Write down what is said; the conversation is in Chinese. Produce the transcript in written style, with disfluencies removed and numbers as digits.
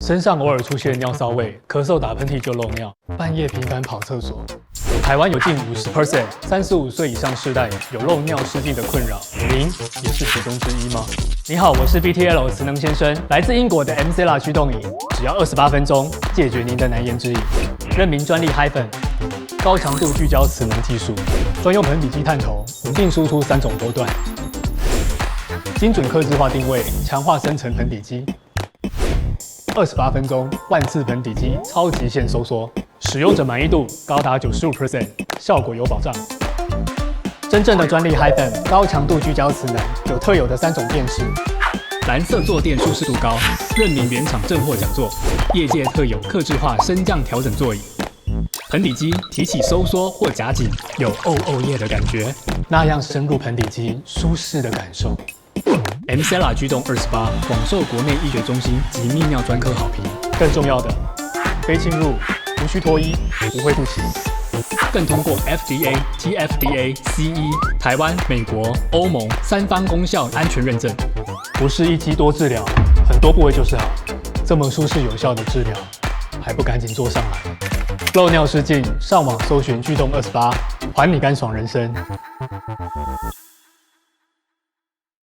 身上偶尔出现尿骚味，咳嗽打喷嚏就漏尿，半夜频繁跑厕所。台湾有近50%35岁以上世代有漏尿失禁的困扰，您也是其中之一吗？你好，我是 BTL 磁能先生，来自英国的 Mcella 驱动椅，只要28分钟解决您的难言之隐。任明专利 Hyphen 高强度聚焦磁能技术，专用盆底肌探头，稳定输出3种波段，精准客制化定位，强化深层盆底肌。28分钟万次盆底肌超极限收缩，使用者满意度高达95%，效果有保障。真正的专利 Hyphen 高强度聚焦磁能，有特有的3种电势，蓝色坐垫舒适度高，任明原厂正货讲座，业界特有客制化升降调整座椅。盆底肌提起收缩或夹紧，有液的感觉，那样深入盆底肌舒适的感受。Mcella 驱动28广受国内医学中心及泌尿专科好评。更重要的，非侵入，无需脱衣，不会不起，更通过 FDA、TFDA、CE、台湾、美国、欧盟3方功效安全认证。不是一机多治疗，很多部位就是好。这么舒适有效的治疗，还不赶紧坐上来？漏尿失禁，上网搜寻驱动28，还你干爽人生。